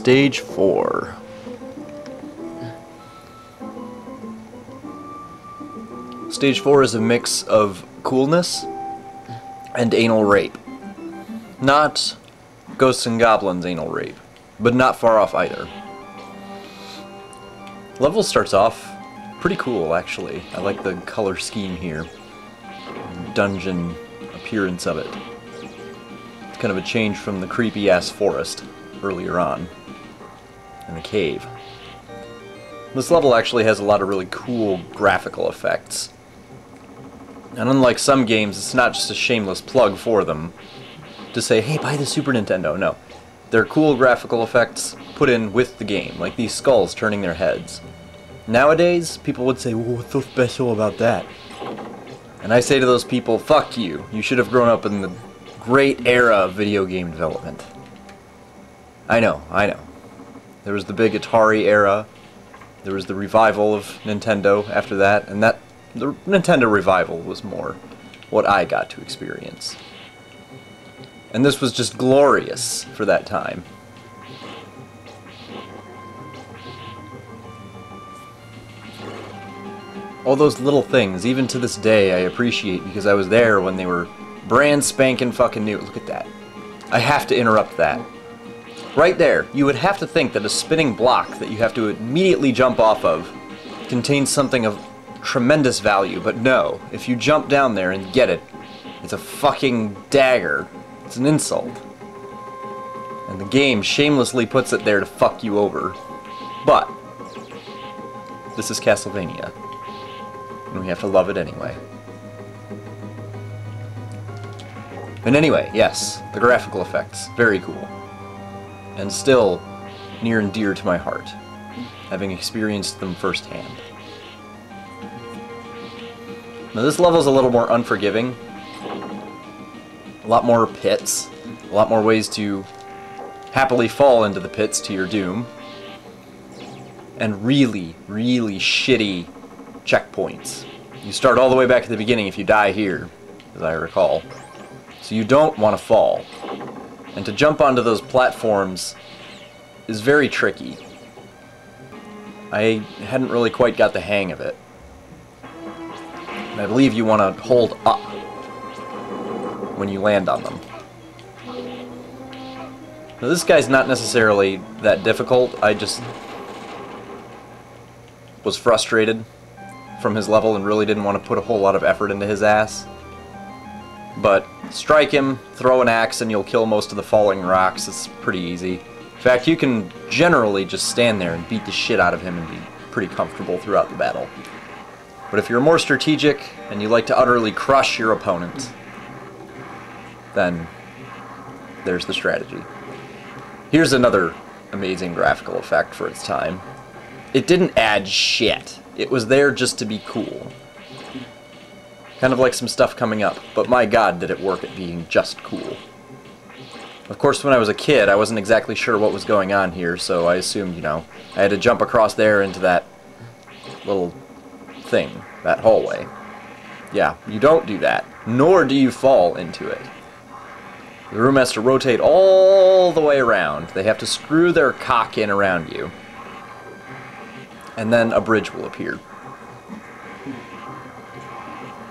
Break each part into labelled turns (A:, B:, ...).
A: Stage 4. Stage 4 is a mix of coolness and anal rape. Not Ghosts and Goblins anal rape, but not far off either. Level starts off pretty cool, actually. I like the color scheme here. Dungeon appearance of it. It's kind of a change from the creepy-ass forest earlier on. And a cave. This level actually has a lot of really cool graphical effects. And unlike some games, it's not just a shameless plug for them to say, hey, buy the Super Nintendo. No. They're cool graphical effects put in with the game, like these skulls turning their heads. Nowadays, people would say, well, what's so special about that? And I say to those people, fuck you. You should have grown up in the great era of video game development. I know. There was the big Atari era. There was the revival of Nintendo after that, and the Nintendo revival was more what I got to experience. And this was just glorious for that time. All those little things, even to this day, I appreciate because I was there when they were brand spanking fucking new. Look at that. I have to interrupt that. Right there, you would have to think that a spinning block that you have to immediately jump off of contains something of tremendous value, but no. If you jump down there and get it, it's a fucking dagger. It's an insult. And the game shamelessly puts it there to fuck you over. But this is Castlevania. And we have to love it anyway. And anyway, yes, the graphical effects, very cool. And still near and dear to my heart, having experienced them firsthand. Now this level's a little more unforgiving. A lot more pits. A lot more ways to happily fall into the pits to your doom. And really, really shitty checkpoints. You start all the way back at the beginning if you die here, as I recall. So you don't want to fall. And to jump onto those platforms is very tricky. I hadn't really quite got the hang of it. And I believe you want to hold up when you land on them. Now this guy's not necessarily that difficult. I just was frustrated from his level and really didn't want to put a whole lot of effort into his ass. But strike him, throw an axe, and you'll kill most of the falling rocks. It's pretty easy. In fact, you can generally just stand there and beat the shit out of him and be pretty comfortable throughout the battle. But if you're more strategic and you like to utterly crush your opponent, then there's the strategy. Here's another amazing graphical effect for its time. It didn't add shit. It was there just to be cool. Kind of like some stuff coming up, but my god did it work at being just cool. Of course, when I was a kid, I wasn't exactly sure what was going on here, so I assumed, you know, I had to jump across there into that little thing, that hallway. Yeah, you don't do that, nor do you fall into it. The room has to rotate all the way around. They have to screw their cock in around you. And then a bridge will appear.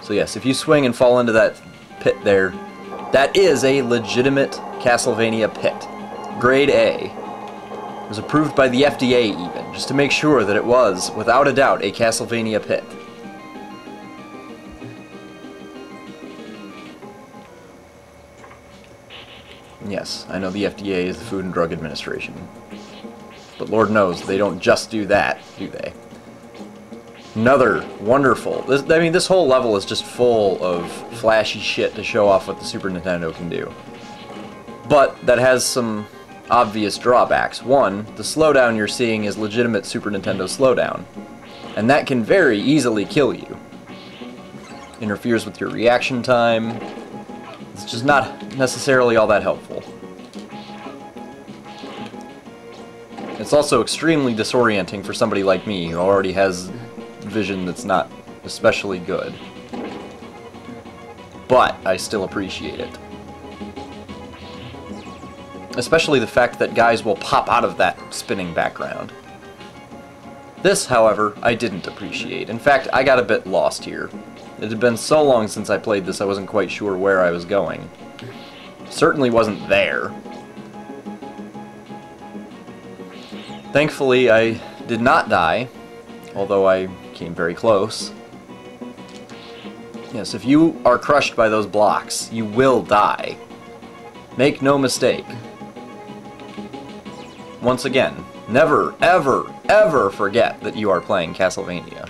A: So yes, if you swing and fall into that pit there, that is a legitimate Castlevania pit. Grade A. It was approved by the FDA even, just to make sure that it was, without a doubt, a Castlevania pit. Yes, I know the FDA is the Food and Drug Administration. But Lord knows, they don't just do that, do they? Another wonderful... this whole level is just full of flashy shit to show off what the Super Nintendo can do. But that has some obvious drawbacks. One, the slowdown you're seeing is legitimate Super Nintendo slowdown. And that can very easily kill you. Interferes with your reaction time. It's just not necessarily all that helpful. It's also extremely disorienting for somebody like me who already has vision that's not especially good. But I still appreciate it. especially the fact that guys will pop out of that spinning background. This, however, I didn't appreciate. In fact, I got a bit lost here. It had been so long since I played this I wasn't quite sure where I was going. Certainly wasn't there. Thankfully, I did not die, although I came very close. Yes, if you are crushed by those blocks, you will die. Make no mistake. Once again, never, ever, ever forget that you are playing Castlevania.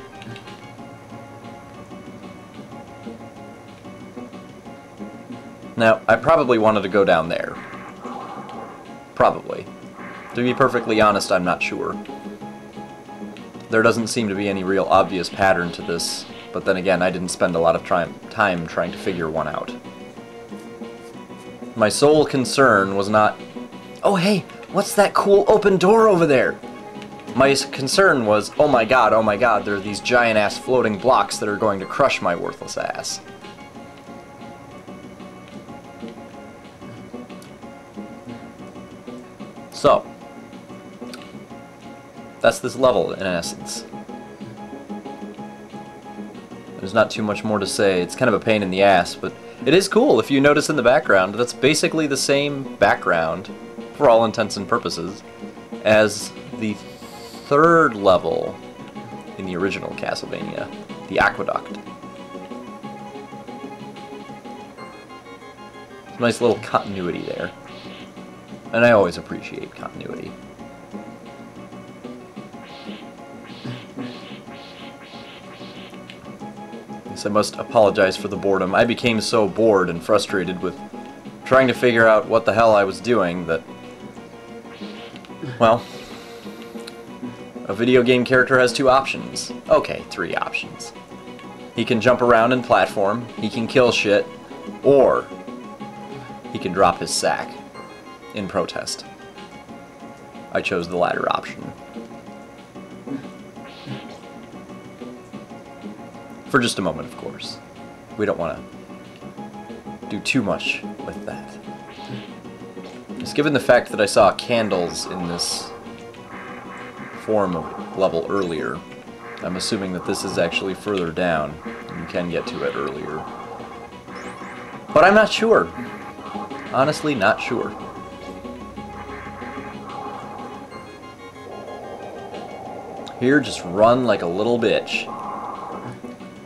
A: Now, I probably wanted to go down there. Probably. To be perfectly honest, I'm not sure. There doesn't seem to be any real obvious pattern to this, but then again, I didn't spend a lot of time trying to figure one out. My sole concern was not, oh hey, what's that cool open door over there? My concern was, oh my god, there are these giant-ass floating blocks that are going to crush my worthless ass. So, that's this level, in essence. There's not too much more to say. It's kind of a pain in the ass, but it is cool. If you notice in the background, that's basically the same background, for all intents and purposes, as the third level in the original Castlevania, the Aqueduct. Nice little continuity there. And I always appreciate continuity. Yes, I must apologize for the boredom. I became so bored and frustrated with trying to figure out what the hell I was doing that, well, a video game character has two options. Okay, three options. He can jump around and platform, he can kill shit, or he can drop his sack in protest. I chose the latter option. For just a moment, of course. We don't want to do too much with that. Just given the fact that I saw candles in this form of level earlier, I'm assuming that this is actually further down, and you can get to it earlier. But I'm not sure. Honestly, not sure. Here, just run like a little bitch.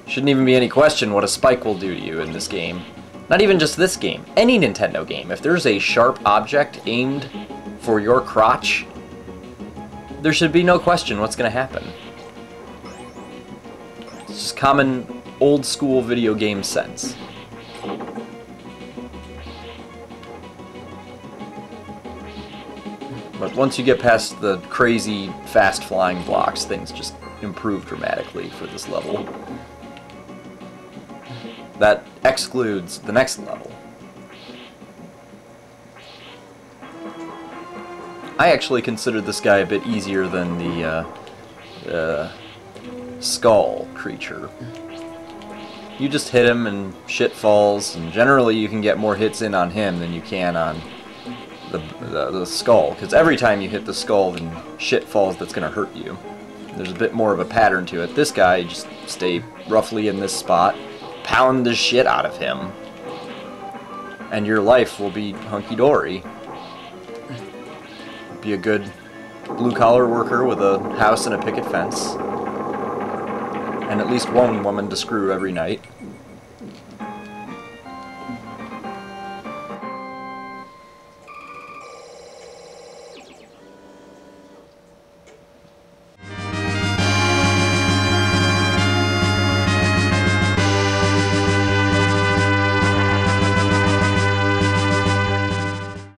A: Shouldn't even be any question what a spike will do to you in this game. Not even just this game, any Nintendo game. If there's a sharp object aimed for your crotch, there should be no question what's going to happen. It's just common old school video game sense. But once you get past the crazy, fast-flying blocks, things just improve dramatically for this level. That excludes the next level. I actually considered this guy a bit easier than the skull creature. You just hit him and shit falls, and generally you can get more hits in on him than you can on the skull, because every time you hit the skull, then shit falls that's going to hurt you. There's a bit more of a pattern to it. This guy, just stay roughly in this spot, pound the shit out of him, and your life will be hunky-dory. Be a good blue-collar worker with a house and a picket fence, and at least one woman to screw every night.